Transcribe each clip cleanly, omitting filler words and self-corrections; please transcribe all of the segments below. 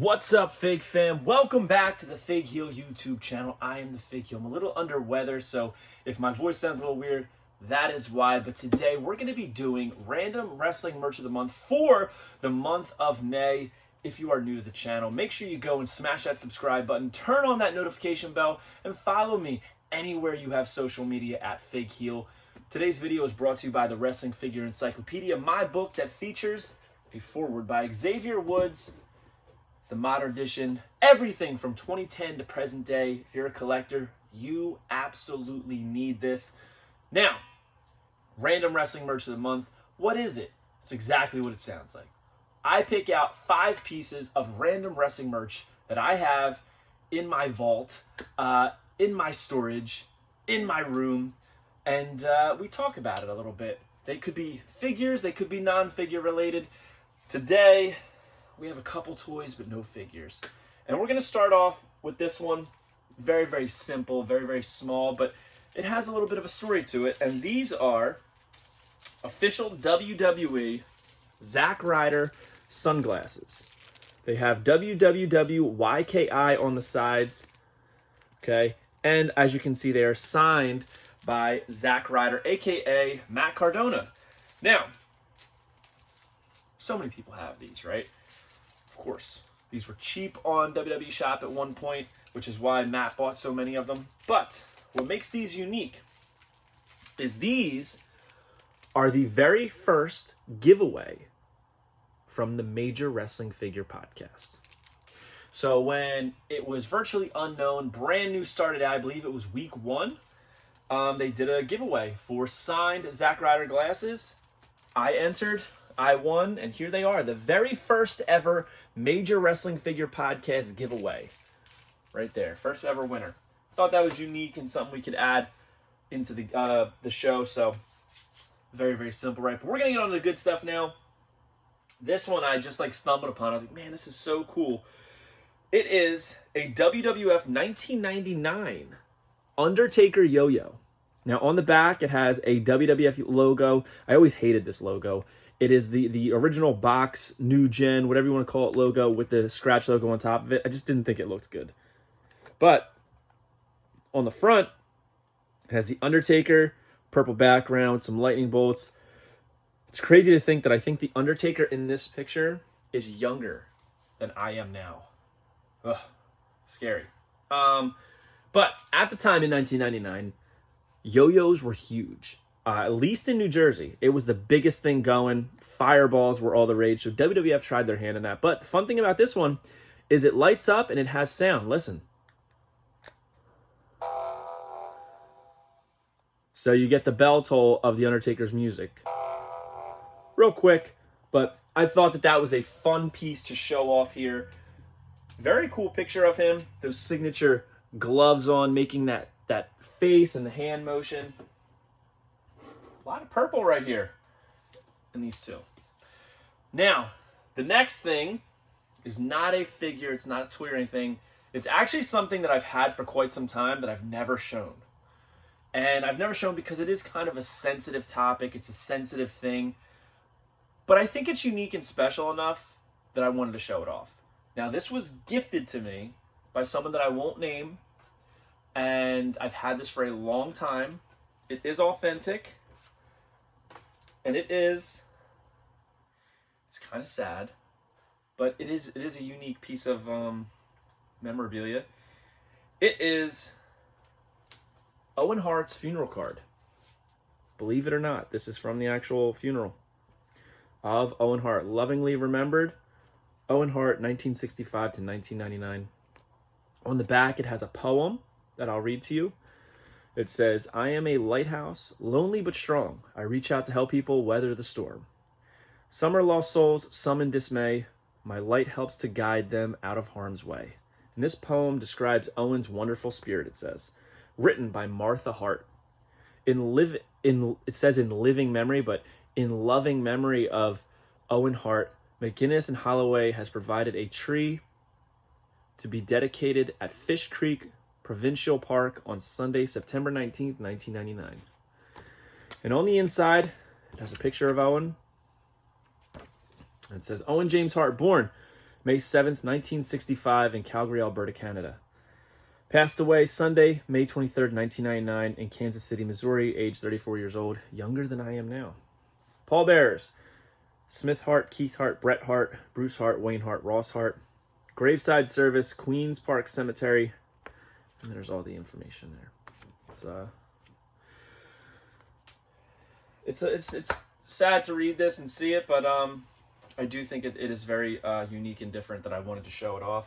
What's up, Fig fam? Welcome back to the Fig Heel YouTube channel. I am the Fig Heel. I'm a little under weather, so if my voice sounds a little weird, that is why. But today we're going to be doing random wrestling merch of the month for the month of May. If you are new to the channel, make sure you go and smash that subscribe button, turn on that notification bell, and follow me anywhere you have social media at Fig Heel. Today's video is brought to you by the Wrestling Figure Encyclopedia, my book that features a foreword by Xavier Woods. It's the modern edition. Everything from 2010 to present day. If you're a collector, you absolutely need this. Now, random wrestling merch of the month. What is it? It's exactly what it sounds like. I pick out 5 pieces of random wrestling merch that I have in my vault, in my storage, in my room, and we talk about it a little bit. They could be figures, they could be non-figure related. Today, we have a couple toys, but no figures. And we're going to start off with this one. Very, very simple, very, very small, but it has a little bit of a story to it. And these are official WWE Zack Ryder sunglasses. They have WWF on the sides, okay? And as you can see, they are signed by Zack Ryder, aka Matt Cardona. Now, so many people have these, right? Of course, these were cheap on WWE Shop at one point, which is why Matt bought so many of them. But what makes these unique is these are the very first giveaway from the Major Wrestling Figure podcast. So when it was virtually unknown, brand new started, I believe it was week 1, they did a giveaway for signed Zack Ryder glasses. I entered, I won, and here they are. The very first ever Major Wrestling Figure podcast giveaway. Right there. First ever winner. Thought that was unique and something we could add into the show. So, very, very simple, right? But we're going to get on to the good stuff now. This one I just stumbled upon. I was like, man, this is so cool. It is a WWF 1999 Undertaker yo-yo. Now, on the back, it has a WWF logo. I always hated this logo. It is the original box, new gen, whatever you want to call it, logo with the scratch logo on top of it. I just didn't think it looked good. But on the front, it has the Undertaker, purple background, some lightning bolts. It's crazy to think that I think the Undertaker in this picture is younger than I am now. Ugh, scary. But at the time in 1999, yo-yos were huge. At least in New Jersey, it was the biggest thing going. Fireballs were all the rage, so WWF tried their hand in that. But the fun thing about this one is it lights up and it has sound. Listen. So you get the bell toll of The Undertaker's music. Real quick, but I thought that was a fun piece to show off here. Very cool picture of him. Those signature gloves on, making that face and the hand motion. A lot of purple right here in these two. Now, the next thing is not a figure. It's not a toy or anything. It's actually something that I've had for quite some time that I've never shown. And I've never shown because it is kind of a sensitive topic. It's a sensitive thing. But I think it's unique and special enough that I wanted to show it off. Now, this was gifted to me by someone that I won't name. And I've had this for a long time. It is authentic. And it's kind of sad, but it is a unique piece of memorabilia. It is Owen Hart's funeral card. Believe it or not, this is from the actual funeral of Owen Hart. Lovingly remembered, Owen Hart, 1965 to 1999. On the back, it has a poem that I'll read to you. It says, I am a lighthouse, lonely but strong. I reach out to help people weather the storm. Some are lost souls, some in dismay. My light helps to guide them out of harm's way. And this poem describes Owen's wonderful spirit, it says. Written by Martha Hart. It says in living memory, but in loving memory of Owen Hart, McGinnis and Holloway has provided a tree to be dedicated at Fish Creek Provincial Park on Sunday, September 19th, 1999. And on the inside, it has a picture of Owen. It says, Owen James Hart, born May 7th, 1965 in Calgary, Alberta, Canada. Passed away Sunday, May 23rd, 1999 in Kansas City, Missouri, age 34 years old, younger than I am now. Pallbearers: Smith Hart, Keith Hart, Bret Hart, Bruce Hart, Wayne Hart, Ross Hart. Graveside service, Queens Park Cemetery. And there's all the information there. It's sad to read this and see it, but I do think it is very unique and different that I wanted to show it off.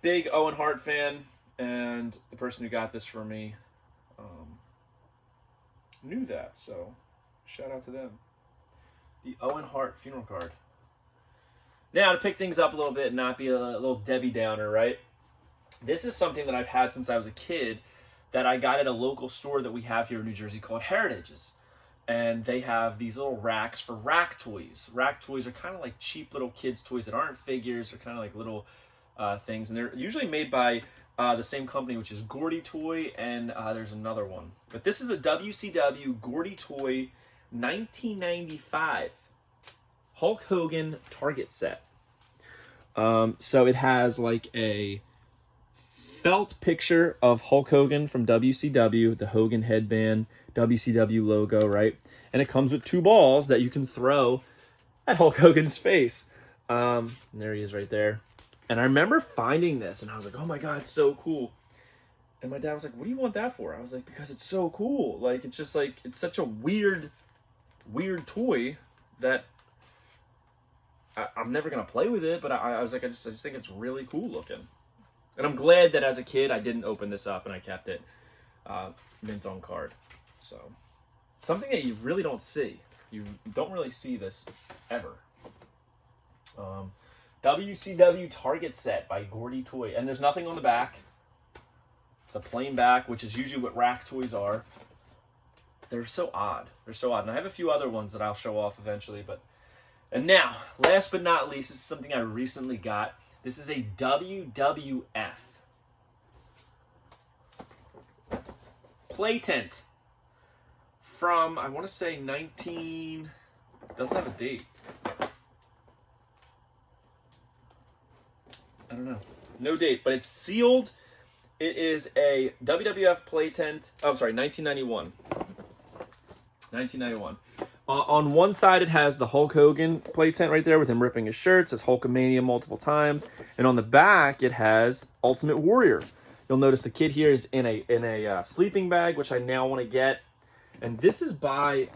Big Owen Hart fan, and the person who got this for me knew that, so shout out to them. The Owen Hart funeral card. Now, to pick things up a little bit and not be a little Debbie Downer, right? This is something that I've had since I was a kid that I got at a local store that we have here in New Jersey called Heritage's. And they have these little racks for rack toys. Rack toys are kind of like cheap little kids' toys that aren't figures. They're kind of like little things. And they're usually made by the same company, which is Gordy Toy, and there's another one. But this is a WCW Gordy Toy 1995 Hulk Hogan Target set. So it has like a felt picture of Hulk Hogan from WCW, the Hogan headband, WCW logo, right? And it comes with two balls that you can throw at Hulk Hogan's face. And there he is right there. And I remember finding this, and I was like, oh my God, it's so cool. And my dad was like, what do you want that for? I was like, because it's so cool. Like, it's just like, it's such a weird toy that I'm never going to play with it, but I was like, I just think it's really cool looking. And I'm glad that as a kid, I didn't open this up and I kept it mint on card. So, something that you really don't see. You don't really see this ever. WCW Target set by Gordy Toy. And there's nothing on the back. It's a plain back, which is usually what rack toys are. They're so odd. They're so odd. And I have a few other ones that I'll show off eventually. And now, last but not least, this is something I recently got. This is a WWF play tent from, I want to say 19, doesn't have a date. I don't know. No date, but it's sealed. It is a WWF play tent. Oh, sorry, 1991. 1991. On one side, it has the Hulk Hogan play tent right there with him ripping his shirt. It says Hulkamania multiple times. And on the back, it has Ultimate Warrior. You'll notice the kid here is in a sleeping bag, which I now want to get. And this is by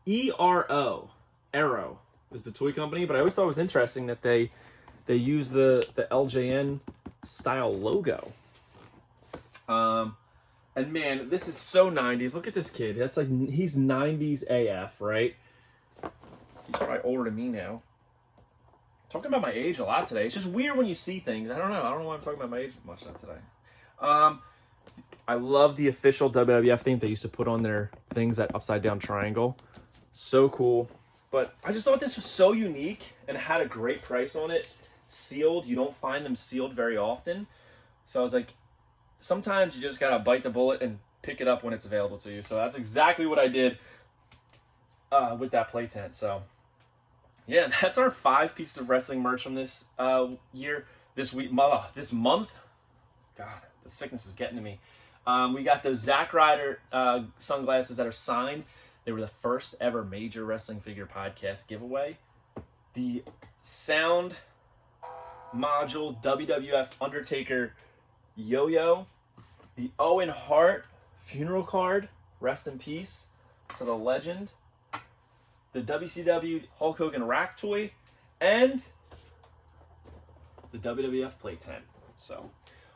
ERO. Arrow is the toy company. But I always thought it was interesting that they use the LJN style logo. And man, this is so 90s. Look at this kid. That's like, he's 90s AF, right? He's probably older than me now. Talking about my age a lot today. It's just weird when you see things. I don't know why I'm talking about my age much today. I love the official WWF thing they used to put on their things, that upside down triangle. So cool. But I just thought this was so unique and had a great price on it. Sealed. You don't find them sealed very often. So I was like, sometimes you just gotta bite the bullet and pick it up when it's available to you. So that's exactly what I did with that play tent. So yeah, that's our 5 pieces of wrestling merch from this year, this week, this month. God, the sickness is getting to me. We got those Zack Ryder sunglasses that are signed. They were the first ever major wrestling figure podcast giveaway. The sound module WWF Undertaker yo-yo, the Owen Hart funeral card, rest in peace to the legend, the WCW Hulk Hogan rack toy, and the WWF play tent. So,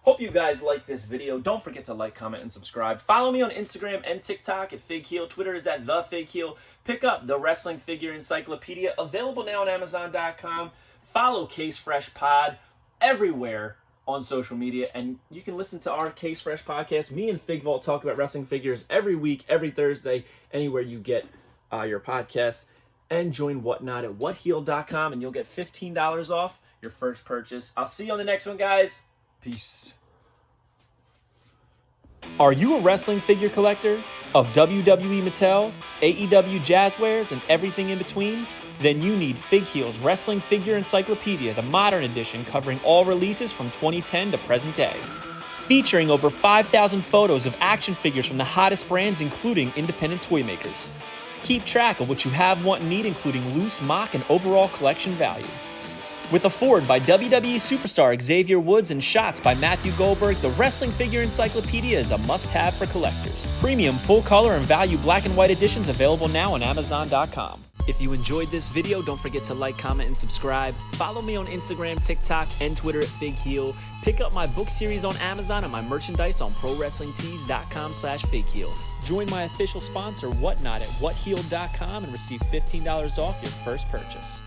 hope you guys like this video. Don't forget to like, comment, and subscribe. Follow me on Instagram and TikTok at FigHeel. Twitter is at TheFigHeel. Pick up the Wrestling Figure Encyclopedia, available now on Amazon.com. Follow Case Fresh Pod everywhere on social media, and you can listen to our Case Fresh podcast. Me and Fig Vault talk about wrestling figures every week, every Thursday, anywhere you get your podcasts. And join Whatnot at whatheel.com, and you'll get $15 off your first purchase. I'll see you on the next one, guys. Peace. Are you a wrestling figure collector of WWE Mattel, AEW Jazzwares, and everything in between? Then you need Fig Heel's Wrestling Figure Encyclopedia, the modern edition covering all releases from 2010 to present day. Featuring over 5,000 photos of action figures from the hottest brands, including independent toy makers. Keep track of what you have, want, and need, including loose, mock, and overall collection value. With a foreword by WWE superstar Xavier Woods and shots by Matthew Goldberg, the Wrestling Figure Encyclopedia is a must-have for collectors. Premium, full-color, and value black and white editions available now on Amazon.com. If you enjoyed this video, don't forget to like, comment, and subscribe. Follow me on Instagram, TikTok, and Twitter at Fig Heel. Pick up my book series on Amazon and my merchandise on ProWrestlingTees.com/FigHeel. Join my official sponsor, Whatnot, at WhatHeal.com and receive $15 off your first purchase.